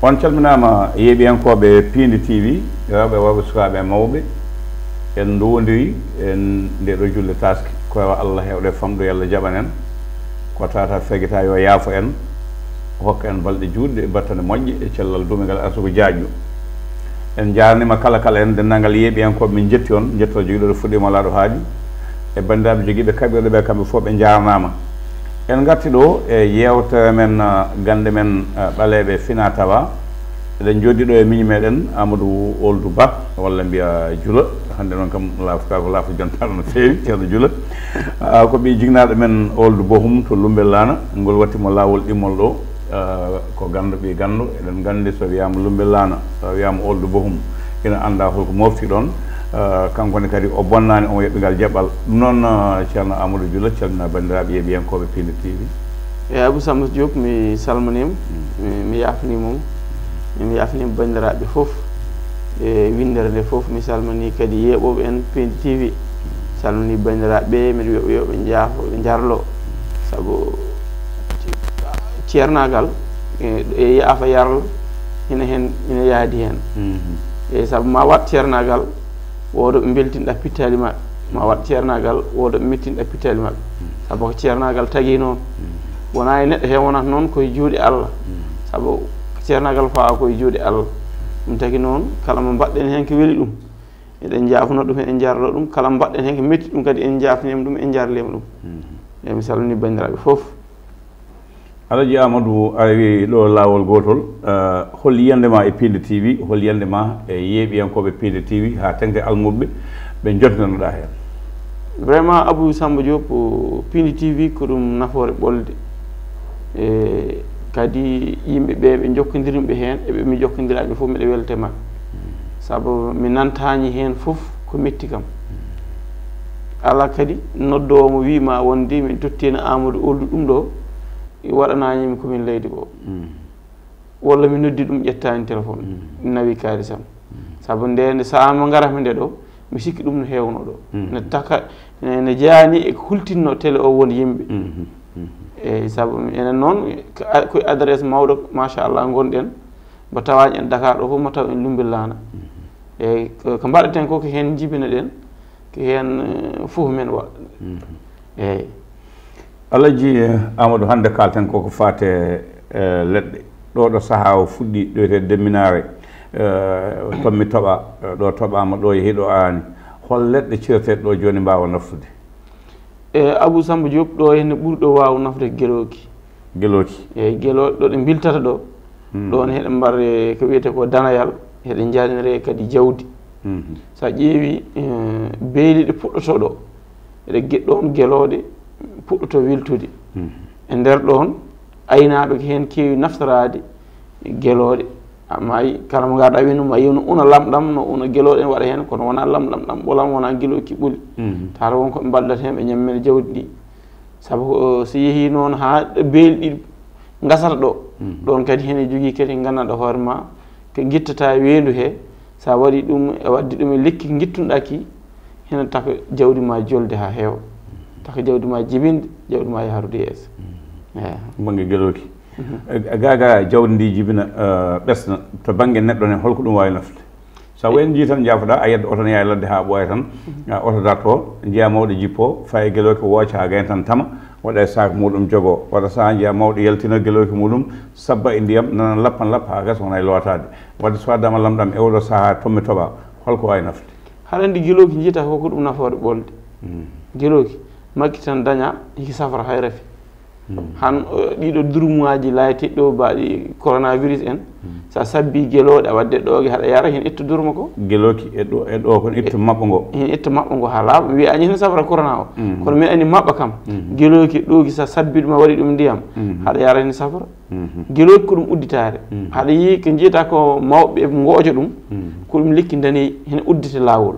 on calminama yeeɓiyankoɓe Pindi TV rewɓe worɓe sukaɓe mawɓe en ndowodiri en nde ɗo julde taske koye Allah hewɗe famɗo yalla jaɓanen ko tata fegueta yo yaafo en hokka en balɗe juutɗe e battane moƴƴe e cellal dumegal arsugo jaajɗo en jarnima kala en dennangal yeeɓiyankoɓe min jetti on jetto joguiɗo ɗo fuɗɗima laaɗo haaji e bandiraɓe joguiɓe kaɓirɗe ɓe kamɓe fof ɓe jarnama en garti ɗo e yewtere men gande men ɓaleɓe Fina Tawa eɗen joddi ɗo e miñi meɗen Amadou Oldou Ba walla mbiya Jula hande noon kam laftuka ko laftu jontaɗo no fewi ceerno Jula ko ɓi jignaɗo men Oldou Bohum to Lumbel Lana ngol wattimo lawol ɗimmol ɗo ko gandu ɓi gandu eɗen gandi so wiyama Lumbel Lana so wiyama Oldou Bohum ina anda holko mofti ɗon kankone kadi o bonnani on yeɓɓigal jaɓɓal ɗum noon ceerno Amadou Jula calmina bandiraɓe yeeɓiyankoɓe Pindi TV e Abou Samba Diop mi salminima mi yafnimom mi yafnima bandiraɓe foof e windere nde foof mi salmini kadi yeeɓoɓe en Pindi TV salmini bandiraɓe miɗa wiyaɓe yoɓe jaafo ɓe jarlo saabu ceernagal e yaafa yarlo ina yaadi hen e saabu ma wat ceernagal wodo ɓe beltinɗa pittali maɓɓe ma wat ceernagal wodo ɓe mettinɗa pittali maɓɓe saabu ko ceernagal tagui noon wona e neɗɗo he wonata noon koye juuɗe Allah saabu ceernagal fawa koye juuɗe Allah ɗum tagui noon kala mo mbaɗɗen hen ko weeli ɗum eɗen jafno ɗum eɗen jarlo ɗum kala mo mbaɗɗen hen ko metti ɗum kadi en jafnima ɗum en jarlima ɗum e mi salmini bandiraɓe foof Alaji Amadou ari ɗo lawol gotol hol yiyandema e Pindi TV hol yiyandema e yeeɓiyankoɓe Pindi TV ha tengde almuɓe ɓe jotnanoɗa hen vraiment Abou Samba Diop Pindi TV ko ɗum nafoore ɓolde e kadi yimɓeɓe ɓe jokkodirmiɓe hen eɓe mi jokkodiraɓe foof miɗa welte mabɓe saabu mi nantani hen foof ko metti kam ala kadi noddowo mo wima wondi mi tottino Amadou Oldou ɗum ɗo waɗananimi komin leydi ko walla mi noddi ɗum ƴettani téléphone nawi kaalisam saabu nde saaha mo garami nde ɗo mi sikki ɗum no hewno ɗo ne taka ne jeeyani e ko hultinno télé o woni yimɓe eyyi saabu enen noon koye adresse mawɗo machallah gonɗen mbo tawaji en Dakar ɗo fof mo taw en Lumbel Lana eyyi ko mbaɗeten ko ko hen jibina ɗen ko hen foof men wa eyyi Alaji Amadou hande kalten koko fate leɗɗe ɗo saaha o fuɗɗi ɗoyte demminare tommi toɓa ɗo toɓama ɗo yeehi ɗo ani hol leɗɗe cirteɗe ɗo joni mbawa naftude e Abou Samba Diop ɗo henne ɓuurɗo wawa nafde geloki eyyi geloɗe ɗo ɗe biltata ɗo ɗon heɗe mbarre ko wiyete ko danayal heɗe jadinire kadi jawdi sa ƴeewi beeliɗe puɗɗoto ɗo eɗe gueɗɗon geloɗe puɗɗoto wiltude e nder ɗon aynaɓe ko hen keewi naftorade geloɗe amayi kala mo garɗa winuma yiwno una lamɗam no una geloɗe waɗa hen kono wona lamɗam ɗam ɓolam wona geloki ɓuuli tata wonko ɓe mballata hen ɓe ñammene jawdi ɗi saabu so yeehi noon ha beeli ɗi gasata ɗo ɗon kadi hen jogui kadi gandanɗa hoore ma ko guittata weedu he sa waɗi ɗum e wadde ɗum e lekki guittunoɗa ki hene taka jawdi ma jolde ha heewa taka jawdi ma jibinde jawdi ma yarude yeeso banggue geloki gaga jawdi ndi jibina ɓesna to banggue neɗɗo ne holko ɗum wawi nafde sa wayen jii tan jaafoɗa a yedda oto ne yaha ladde ha ɓooya tan oto darto jiiya mawɗo jippo faye geloki wooca ha gayen tan tama waɗa e sac muɗum jogo waɗa saha jiiya mawɗo yaltina geloki muɗum sabba e ndiyam nana lappan lappa ha gasa wona e lotade wadde so waddama lamɗam e oɗo saaha tommi toɓa holko wawi nafde haɗa andi geloki jiita koko ɗum nafoore ɓolde geloki makki tan daña hiki safara hay rafi han ɗiɗo durmuaji layteɗi ɗo mbaɗi coronavirus en sa sabbi geloɗe a wadde ɗoge haɗa yara hen itta durma ko geloki e ɗo kon itta maɓɓo ngo hen itta maɓɓo ngo ha laaɓa wi añi hen safara corona o kono min andi maɓɓa kam geloki ɗoki sa sabbi ɗum a waɗi ɗum ndiyam haɗa yara hen safara geloki ko ɗum udditare haɗa yi ko jiita ko mawɓe gooƴa ɗum ko ɗum lekki daneyi hen uddite lawol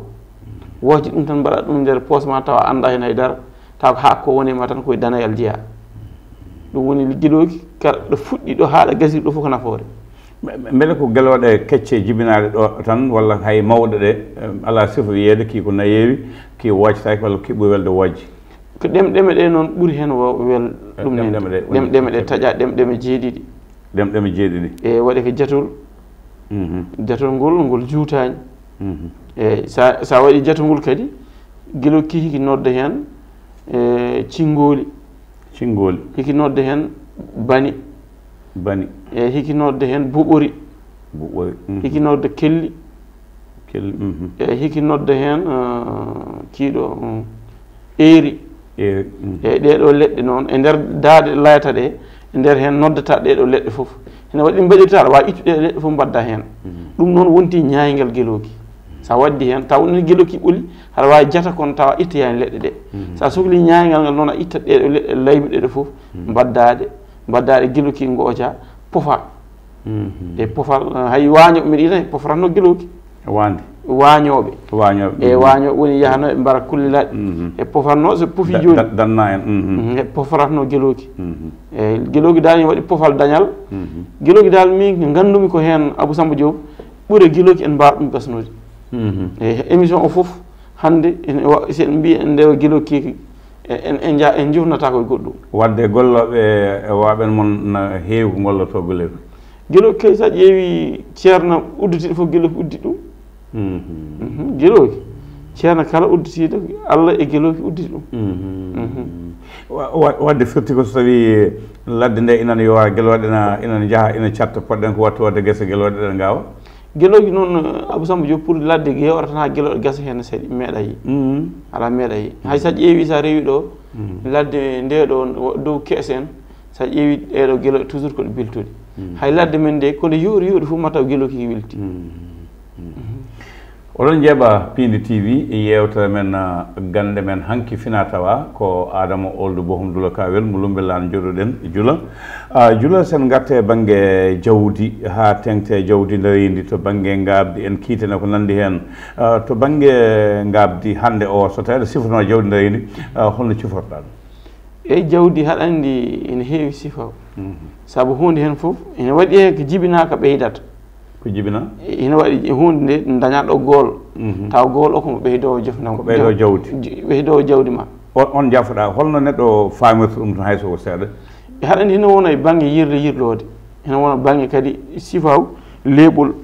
wooji ɗum tan mbaɗa ɗum nder poche ma tawa anda hen haydara taw ko hakko woni ma tan koye danayal jeeya ɗum woni geloki kala ɗo fuɗɗi ɗo haɗa gasiri ɗo fof ko nafoore beele ko geloɗe kecce jibinaɗe ɗo tan walla hay mawɗe ɗe ala sifa wiyeede ki ko nayewi ki woccataki walla ki ɓuuri welde wojje ko ɗemɗeme ɗe noon ɓuri heen wel ɗum nende ɗemɗeme ɗe taƴa ɗemɗeme jeeɗiɗi ɗemɗeme jeeɗiɗi e waɗi ko jatol jatol ngol juutaani eyi sa waɗi jatol ngol kadi gilo hiki nodda heen cingooli hiki nodda heen bani e hiki nodda heen buɓori hiki nodda kelli e hiki nodda heen kiiɗo eeri eyi ɗeɗo leɗɗe noon e nder daade layata ɗe e nder heen noddata ɗeɗo leɗɗe fof hene waɗi mbaɗirta aɗa wawi ittude leɗɗe fof mbadda heen ɗum noon wonti ñaaygal geloki sa waddi heen taw ni geloki ɓoli aɗa wawi jata kono tawa ittayani leɗɗe ɗe sa sohli ñaaygal ngal noon a itta ɗeɗo leɗɗe layɓe ɗe fof mbaddaɗe geloki gooja pofa e pofal hay waañoɓe mbiɗa yita pofratno geloki waañoɓe e waañoɓe woni yahano ɓe mbara kullilaɗe e pofatno so pofi joni danna en e pofratno geloki e geloki dal ne waɗi pofal dañal geloki dal min gandumi ko heen Abou Samba Diop ɓuure geloki en mbawa ɗum gasnude e émission o fof hande sen mbi en ndewa geloki en jufnata koye goɗɗum wadde golloɓe waɓen mon no heewi ko golloto golle geloki kay sa ƴeewi ceerno udditiɗo fof geloki uddi ɗum geloki ceerno kala udditiɗo Allah e geloki udditi ɗum wadde firti ko so tawi ladde nde inana yowa geloɗe ina jaaha ina catta poɗɗen ko wattu wadde guese geloɗe ɗen gawa geloki noon Abou Samba Diop pour ladde yewata tan ha geloɗe gasa hen seeɗa meeɗa yi ala meeɗa yi hay sa ƴeewi sa rewi ɗo ladde nde ɗo dow kees en sa ƴeewi ɗeɗo geloɗe toujours koɗe biltude hay ladde men nde kono yoori fof ma taw geloki ki wilti oɗon jeeɓa Pindi TV yewtere men gande men hanki fina tawa ko Adama Ould Bohum Dula Kawel mo lumbellan joɗoɗen Jula Jula sen gatte banggue jawdi ha tengte jawdi ndarindi to banggue ngabdi en kiitene ko nandi hen to banggue ngabdi hande o so tawede sifano jawdi ndarindi holno ciforɗa ɗum eyyi jawdi haɗa andi ene heewi sifa saabu hunde hen foof ene waɗi e ko jibinaka ɓeydata ko jibina ina waɗi hunde nde dañaɗo gool taw gool o komo ɓeydowo jofnam ko ɓeydowo jawdi ɓeydowo jawdi ma on jafoɗa holno neɗɗo famirta ɗum tan hayso ko seeɗa haɗa andi hino wona e banggue yirlode hino wona banggue kadi sifaw leeɓol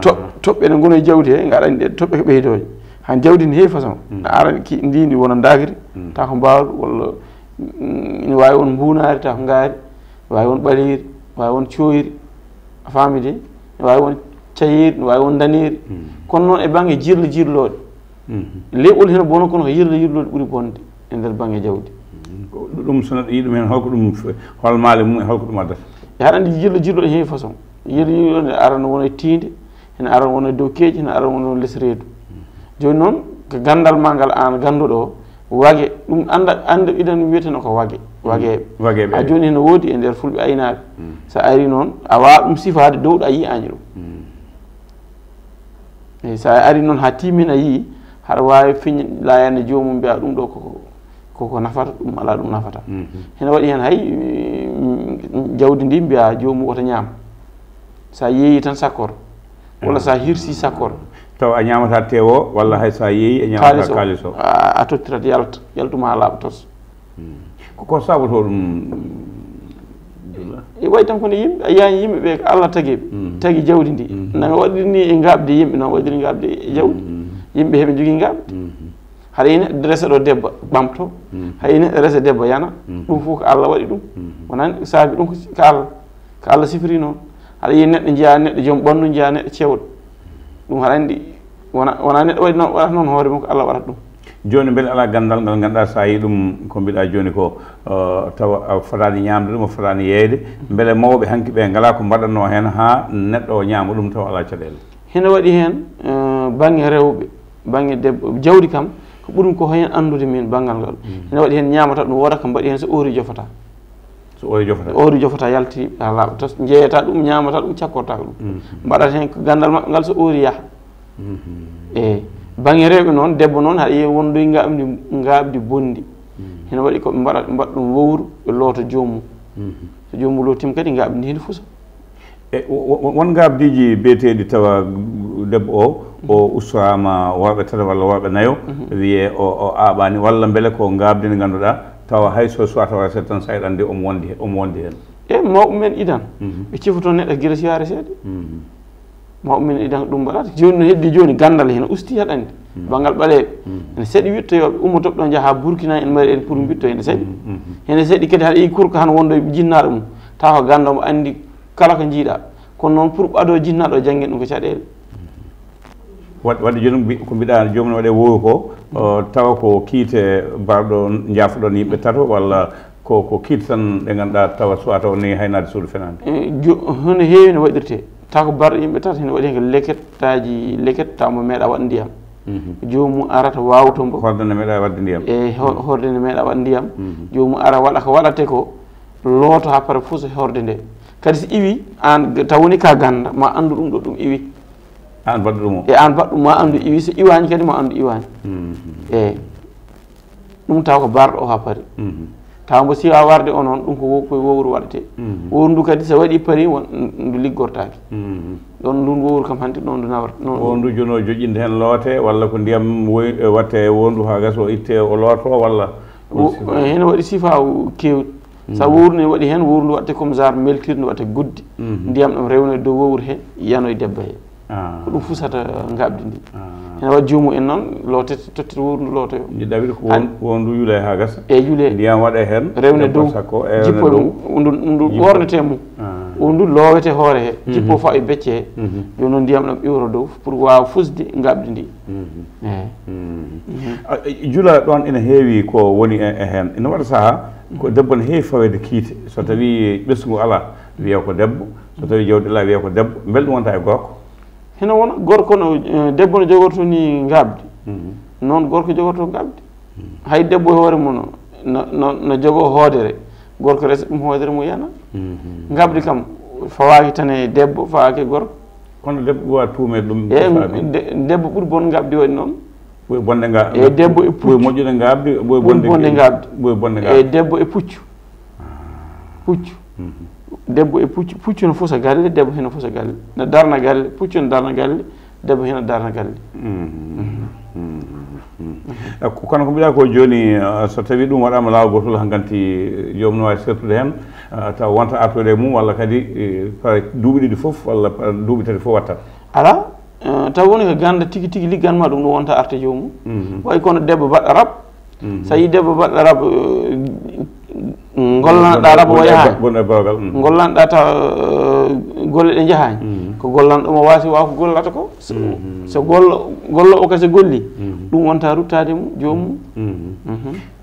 toɓɓe ɗe gono e jawdi he gaɗa andi ɗe toɓɓe ko ɓeydoje han jawdi ne heewi façon ara ndindi wona dagri taw ko mbawɗo walla ina wawi won mbunari taw ko gaari wawi won ɓaliri wawi won coyri a famide ne wawi won cayiri ne wawi won daniri kono noon e banggue jirloɗe leeɓol heno bono kono ko yirloɗe ɓuuri bonde e nder banggue jawdi ɗum so neɗɗo yi ɗum hen holko ɗum hol maale mum holko ɗum addata e haɗa andi jirloɗe heewi façon jirloɗe ne arano wona e tiinde ene arano wona e dow keeƴi ene arano wona less reedu joni noon ko gandal ma ngal an ganduɗo o wage ɗum anda iɗen wiyeteno ko wageɓe ha joni hene woodi e nder fulɓe aynaɓe sa ari noon a wawa ɗum sifade dowɗo a yiyani ɗum eyyi sa ari noon ha timmin a yii haɗa wawi fiñ layande jomum mbiya ɗum ɗo koko nafata ɗum ala ɗum nafata hene waɗi hen hay jawdi ndi mbiya jomum oto ñaam sa yeeyi tan sakkor walla sa hirsi sakkor taw a ñamata tewo walla hay sa yeeyi e ñamata kalis o a tottirat yaltuma laaɓa tos ko saboto ɗum e way tan kono yimɓe a yiyani yimɓeɓe ko Allah tagiɓe tagui jawdi ndi nami waɗirni e ngabde yimɓe noon waɗiri ngabde e jawdi yimɓe heeɓe jogui ngabde haɗa yi neɗɗo resa ɗo debbo ɓamto hay neɗɗo resa debbo yana ɗum fof ko Allah waɗi ɗum wonani saabi ɗum ko Allah sifiri noon haɗa yi neɗɗo jeeya neɗɗo joom ɓandu jeeya neɗɗo cewɗo ɗum haɗa andi wona neɗɗo waɗi noon waɗata noon hoore mum ko Allah waɗata ɗum joni beele ala gandal ngal ganduɗa sa yi ɗum ko mbiɗa joni ko tawa fotani ñamde ɗum o fotani yeeyde beele mawɓe hanki ɓe ngala ko mbaɗatno hen ha neɗɗo o ñama ɗum taw ala caɗele hene waɗi hen banggue rewɓe banggue debbo jawdi kam ko ɓuuri ko hen andude min banggal ngal hene waɗi hen ñamata ɗum woda ko mbaɗi hen so oori jofata oori jofata yalti ha laaɓa tos jeeyata ɗum ñamata ɗum cakkorta ko ɗum mbaɗata hen ko gandal mabɓe ngal so oori yaaha eyyi banggue rewɓe noon debbo noon haɗa yiya wondoy ngabdi bondi hene waɗi koɓe mbaɗa ɗum wowru ɓe loota joomum so joomum lootima kadi ngabdi ndi hende fusa e won ngabdiji biyeteɗi tawa debbo o o ustorama worɓe tata walla worɓe nayo wiye o aɓani walla beele ko gabdi nde ganduɗa tawa hay so soit tawa set tan sayɗande omo wondi hen e mawɓe men idan ɓe cifoto neɗɗo guila siyare seeɗa mawɓe men idan ɗum mbaɗata joni no heddi joni gandal hene usti haɗandi banggal ɓaleɓe ene seeɗi wittoyoɓe ummotoɓe ɗon jaaha Burkina en mari en pour witto ene seeɗi hene seeɗi kadi haɗa yi kurka han wondo jinnaɗo mum tawa ko gandomo andi kala ko jiiɗa kono noon pour ɓaado jinnaɗo janggen ɗum ko caɗele wadde joni ko mbiɗa jomum waɗe wowi ko tawa ko kiite mbarɗo jaafoɗon yimɓe tato walla ko kiite tan ɗe ganduɗa tawa soit taw ni haynade suudu fenade hono heewi no waɗirte taw ko mbarɗo yimɓe tata hene waɗi hen lekettaji leket taw mo meeɗa waɗ ndiyam jomum arata wawtombo horde ne meeɗa wadde ndiyam e horde ne meeɗa waɗ ndiyam jomum ara waɗa ko waɗate ko looto ha para fof so horde nde kadi so iwi an taw woni ka ganda ma andu ɗum ɗo ɗum iwi an baɗɗo ɗum o e an baɗɗum ma andu iwi so iwani kadi ma andu iwani eyyi ɗum taw ko barɗo o ha paari taw mbo siwa warde o noon ɗum ko wowru waɗete wowru ndu kadi so waɗi paari ndu liggortaki ɗon ndun wowru kam hanti ɗon ndu nawata wondu joni o joƴƴinde hen loote walla ko ndiyam watte wondu ha gas o itte o looto walla hene waɗi sifa kewɗi sa wowru ne waɗi hen wowru ndu watte comme genre meltir ndu watte guddi ndiyam ɗam rewne dow wowru he yanoye debbo he ko ɗum fusata gabdi ndi ene waɗi jomum en noon lootete tottete wowru ndu lootoyo jiɗɗa wiide ko wondu yuule ha gasa e juule ndiyam waɗe hen rewne dow jippo ɗum ndu ɓornete mum wondu loowete hoore he jippo fa e becce he joni noon ndiyam ɗam ƴiwro dow pour wawa fusde gabdi ndi juula ɗon ene heewi ko woni e hen ene waɗa saaha ko debbo ne heewi fawede kiite so tawi ɓesgu ala wiya ko debbo so tawi jawdi ala wiya ko debbo beele ɗum wonta e gorko hene wona gorko no debbo no jogorto ni gabdi noon gorko jogorto gabdi hay debbo e hoore mum no jogo hoodere gorko resa ɗum hoodere mum yana gabdi kam fawaki tan e debbo fawaki e gorko kono debbo wawa tuume ɗum debbo ɓuuri bon gabdi waɗi noon ɓoye bonde ga e debbo e puccu ɓoye moƴƴude gabdi ɓoye bonde gabdi ɓoye bonde gabdi e debbo e puccu debbo e puccu no fosa galle debbo heno fosa galle no darna galle puccu no darna galle debbo heno darna galle kono ko mbiɗa ko joni so tawi ɗum waɗama lawol gotol hankanti jomum no wawi sertude hen taw wonta artoyde e mum walla kadi duuɓi ɗiɗi foof walla duuɓi tati fof watta ala taw woni ko ganda tigui tigui ligganma ɗum no wonta arte jomum way kono debbo baɗɗo rab so yi debbo baɗɗo rab gollanɗa rab o yahani gollanɗa taw golle ɗe jahani ko gollanɗomo wasi waw ko gollata ko so gollo o kasi golli ɗum wonta ruttade mum jomum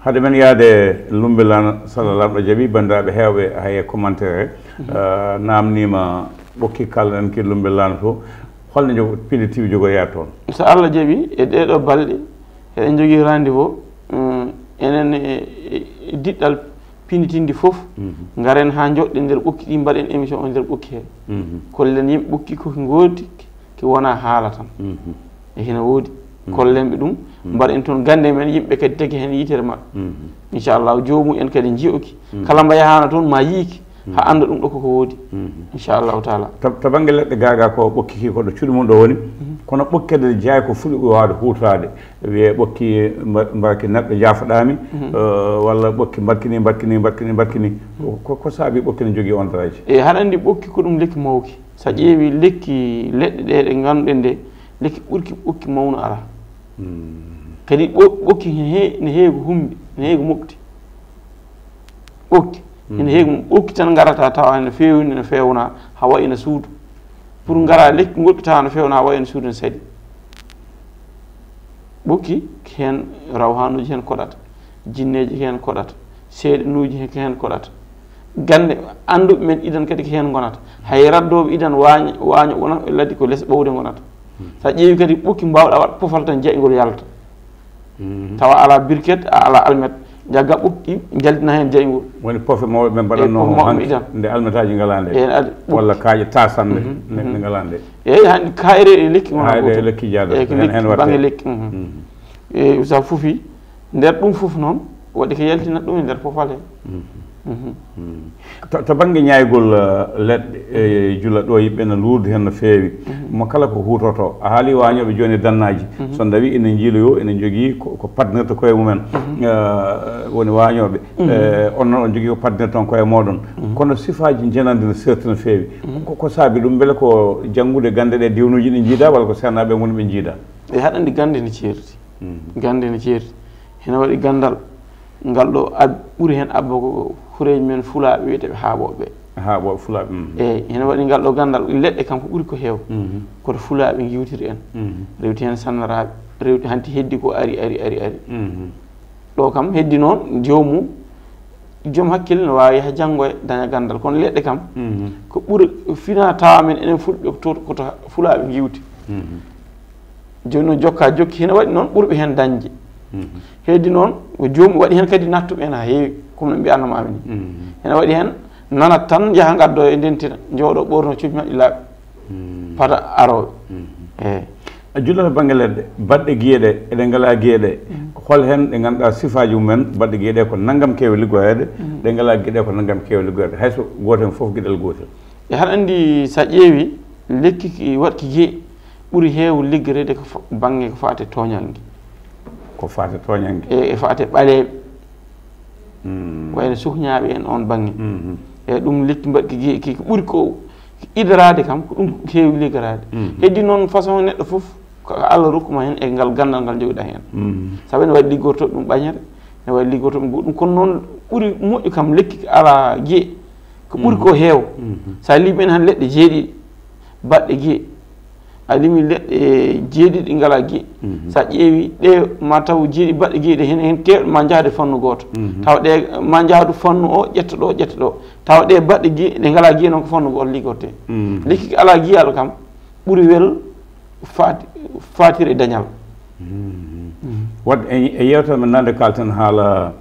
haade men yaade Lumbelane Salla lamɗo jaaɓi bandiraɓe hewɓe hay commentaire namnima ɓokki kalɗen ki Lumbelane to holno jogo Pindi TV jogoya toon so Allah jaaɓi e ɗeɗo balɗe eɗen jogui rendez-vous enen e diɗɗal Pindi TV fof garen ha joɗɗe nder ɓokki ɗi mbaɗen émission o nder ɓokki he kollen yimɓe ɓokki koki goodi ki wona haala tan e hene woodi kollenɓe ɗum mbaɗen toon gande men yimɓe kadi tagui hen yitere mabɓe inchallah jomum en kadi jiyoki kala mba yahano toon ma yiiki ha anda ɗum ɗo koko woodi inchallahu taala to banggue leɗɗe gaga ko ɓokki ki koɗo cuuɗi mum ɗo woni kono ɓokkede jeeya ko fuɗi wawde hutorade wiye ɓokki mbarki neɗɗo jaafoɗami walla ɓokki mbarkini ko saabi ɓokki ne jogui on daraji e haɗa andi ɓokki ko ɗum lekki mawki sa ƴeewi lekki leɗɗe ɗe ɗe ganduɗen nde lekki ɓurki ɓokki mawno ala kadi ɓokki ne heewi ko humbi ne heewi ko mofti ɓokki ene heewi ɓokki tan garata tawa ne fewni ne fewna ha wayno suudu pour gara lekki goɗɗi tawa ne fewna ha wayno suudu ne saɗi ɓokki hen rawhanuji hen koɗata jinneji hen koɗata seeɗanuji hen koɗata gande anduɓe men idan kadi ko hen gonata hay raddoɓe idan waño wona laddi ko less ɓowde gonata sa ƴeewi kadi ɓokki mbawɗa wat pofal tan jeygol yalta tawa ala birket ala almet jagga ɓokki jaldina hen jeygol woni poofe mawɓe ɓe mbaɗanno nde almetaji ngalande walla kaaƴe tasanɗe nde ngalande eyyi hande kayre e lekki hayde lekki jaada hen watte lekki e sa foofi nder ɗum foof noon waɗi ko yaltinat ɗum e nder pofal he to banggue ñaygol leɗɗe jula ɗo yimɓe no luurde hen no feewi mo kala ko hutoto a haali wañoɓe joni dannaji so dawi ene jiiloyo ene jogui ko padnirta koye mumen woni wañoɓe on noon on jogui ko padnirta on koye moɗon kono sifaji jenande no serti no feewi ko saabi ɗum beele ko janggude gande ɗe diwnuji ɗi jiida walla ko senaɓe goni ɓe jiida e haɗandi gande ne ceerti gande ne ceerti hene waɗi gandal ngal ɗo ɓuuri hen abba ko hureji men fulaɓe wiyeteɓe haaɓoɓe fulaɓe eyyi hene waɗi ngal ɗo gandal leɗɗe kam ko ɓuuri ko heew koto fulaɓe giwtiri en rewti hen sannaraɓe rewti hanti heddi ko ari ɗo kam heddi noon joom hakkille no wawi yaha janggoya daña gandal kono leɗɗe kam ko ɓuuri fina tawa men enen fulɓe koto fulaɓe giwti joni noon jokki hene waɗi noon ɓurɓe hen dañde heddi noon ko jomum waɗi hen kadi nattuɓe hen ha heewi comme no mbiyannomami ni hene waɗi hen nanat tan jaaha gaddo e ndentira jooɗo ɓorno cuuɓi maɓɓe laaɓi pata aroɓe eyyi jullata banggue leɗɗe baɗɗe guiyeɗe eɗen ngala guiyeɗe hol hen ɗe ganduɗa sifaji mumen baɗɗe guiyeɗe ko naggam keewe liggoyede ɗe ngala guiyeɗe ko naggam keewe liggoyede hayso goto hen foof gueɗel gotel e haɗa andi sa ƴeewi lekki waɗki guiye ɓuuri heew liggorede ko banggue ko fate toñalgue ko fate toñangue e fate ɓaleɓe wayno suhñaɓe en on banggue e ɗum lekki mbaɗki guiye ki ɓuuri ko idarade kam ko ɗum heewi liggorade heddi noon façon neɗɗo foof ko Allah rokkuma hen e ngal gandal ngal joguiɗa hen saabu ne waɗi liggortoɗe ɗum ɓañere ne waɗi liggortoɗe goɗɗum kono noon ɓuuri moƴƴu kam lekki ala guiye ko ɓuuri ko heew sa liɓen han leɗɗe jeeɗiɗi baɗɗe guiye a limi leɗɗe jeeɗiɗi ɗi ngala guiye sa ƴeewi ɗe ma taw jeeɗi baɗɗe guiye ɗe hen kewɗe ma jahde fannu goto taw ɗe ma jahdu fannu o ƴetta ɗo taw ɗe baɗɗe guiye ɗe ngala guiye noon ko fannu goto liggorte lekki ala guiyaɗo kam ɓuuri wel fatir e dañal wadde e yewtere men nande kalten haala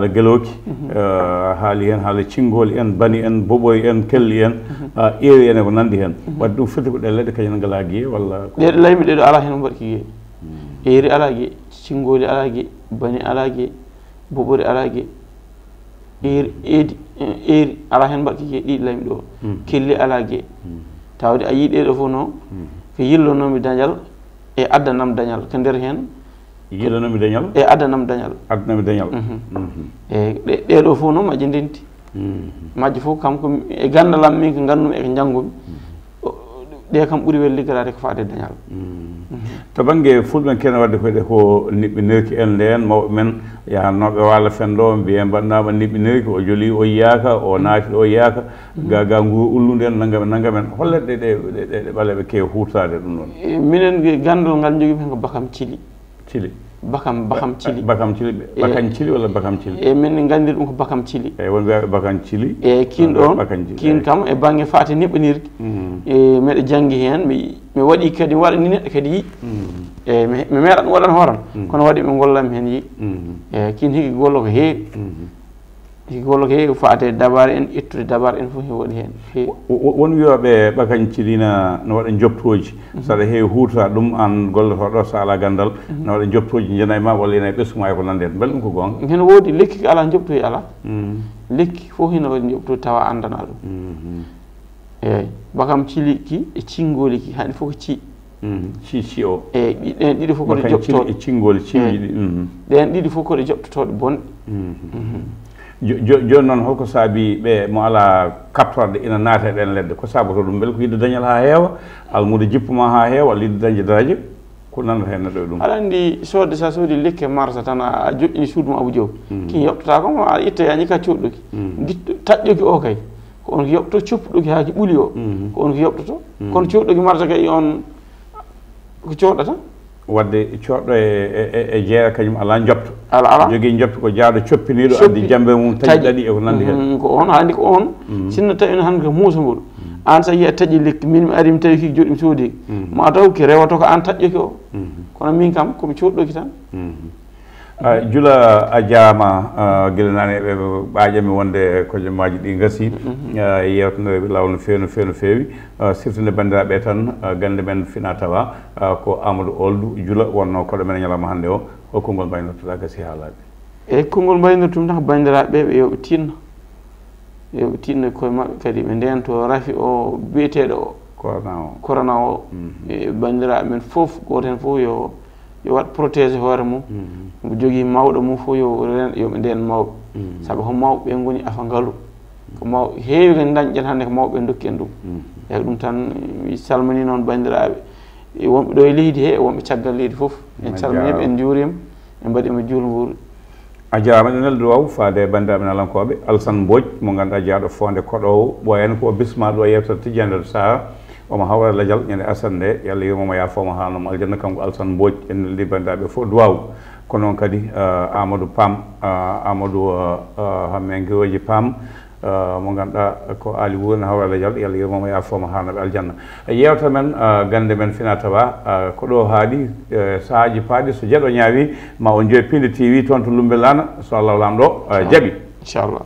geloki haali hen haala cingoli en bani en boɓoy en kelli en ƴeewi en e ko nandi hen wadde ɗum foti ko ɗe leɗɗe kañum ngala guiye walla ɗeɗe laymi ɗeɗo ala hen mbaɗki guiye eeri ala guiye cingoli ala guiye bani ala guiye boɓori ala guiye eeri ala hen mbaɗki guiye ɗiɗi laymi ɗo kelli ala guiye tawde a yii ɗeɗo fof noon ko yillonomi dañal e addanam dañal ko nder hen yillonomi dañal e addanam dañal e ɗeɗo fof noon majje ndenti majje fof kam ko e gandalam min ko gandumi eko janggumi ɗe kam ɓuuri wel liggorade ko fate dañal to banggue fulɓe kene wadde koyɗe ko niɓɓe nerki en nden mawɓe men yahannoɓe walla fenɗo mbiye mbaɗnama niɓɓe nerki o jooli o yiyaka o naati o yiyaka ga nguru ullude en nanggamen holleɗe ɗe ɓaleɓe keewi hurtade ɗum ɗon minen gandal ngal jogui hen ko bakam cili bakam cili bakam cili walla bakam cili e min gandi ɗum ko bakam cili e won wiyaɓe bakam cili e kin ɗon kin kam e banggue fate neɓɓonirki e meɗe janggi hen mi waɗi kadi waɗani neɗɗo kadi yi e mi meeɗa ɗum waɗan horan kono waɗi ɓe gollami hen yi e kin higi gollo ko heewi higi gollo ko heewi fate dabare en ittude dabare en fof waɗi hen won wiyoɓe bakam cili no waɗa jobtoji saɗa heewi hurta ɗum an gollotoɗo so ala gandal no waɗa jobtoji jena e ma walla ene ɓesguma e ko nande hen beele ɗum ko gonga hen woodi lekki ko ala jobtoyi ala lekki fof hene waɗi jobtoji tawa andana ɗum eyyi bakam cili ki e cingoli ki hani fof ko ci o eyyi ɗen ɗiɗi fof koɗe jobtoɗe e cingoli ciiji ɗi ɗen ɗiɗi fof koɗe jobtotoɗe bonɗe joni noon holko saabi ɓe mo ala kaptorde ina naata ɗen leɗɗe ko sabato ɗum beele ko yidde dañal ha heewa almude jippuma ha heewa walla yidde dañde daraje ko nandata hen neɗɗo e ɗum aɗa andi sodde sa soodi lekke marsa tan a joƴƴini suudu ma Abou Diop kin yoɓtota kom a itta a ñikka coɗɗoki taƴƴoki o kay ko on ko yoɓto coppuɗoki haaki ɓuuli o ko on ko yoɓtoto kono coɗɗoki marsa kay on ko coɗɗata wadde coɗɗo e jeera kañum ala jobto ala jogui jobto ko jaaɗo coppiniɗo andi jambe mum taƴi ɗaɗi e ko nandi hen ko on handi ko on sinno tawino hande ko muusagol an sa yiya taƴi lekki min mi ari mi tawi ki joɗimi soodi ma taw ki rewato ko an taƴƴoki o kono min kam komi coɗɗoki tan Jula a jaama gila nane ɓe ɓaƴami wonde kojomaji ɗi gasi yewtanoɓe law no fewi no fewi no fewi siftinde bandiraɓe tan gande men fina tawa ko Amadou Oldou Jula wonno koɗo men ñalawma hannde o holko ngol mbaynortoɗa gasi haalade eyyi konngol mbaynortum tan ko bandiraɓe ɓe yoɓe tinno yoɓe tinno koye maɓɓe kadi ɓe ndento rafi o biyeteɗo o corona o e bandiraɓe men fof goto hen fof yo wat protégé hoore mum mo jogui mawɗo mum fof yoɓe nden mawɓe saabu ko mawɓe ɓe goni afa ngaalu ko mawɓe heewi kadi dañƴen hannde ko mawɓe dokki en ɗum eyi ɗum tan mi salmini noon bandiraɓe wonɓe ɗo e leydi he e wonɓe caggal leydi fof en calminiɓe en juurima en mbaɗima julguru a jarama ɗo neldo waw faade bandiraɓe nalankoɓe Alassane Mbodj mo ganduɗa jaaɗo fonde koɗowo ɓoyani ko bisma ɗo yewtere tijjande saaha omo hawra ladial ñande asande nde yo Allah yurmomo yafoma haalnomo aljanna kanko Alassane Mbodj en neldi bandiraɓe fof duwaw ko noon kadi Amadou Pam Amadou hamme guewoji Pam mo ganduɗa ko Ali Wour ne hawra ladial yo Allah yurmomo yafoma haalnoɓe aljanna yewtere men gande men Fina Taba ko ɗo haaɗi sahaji paaɗi so jeeɗo ñaawi ma on joyi Pinde TV toon to Lumbe Lana so Allah lamɗo jaaɓi inchallah.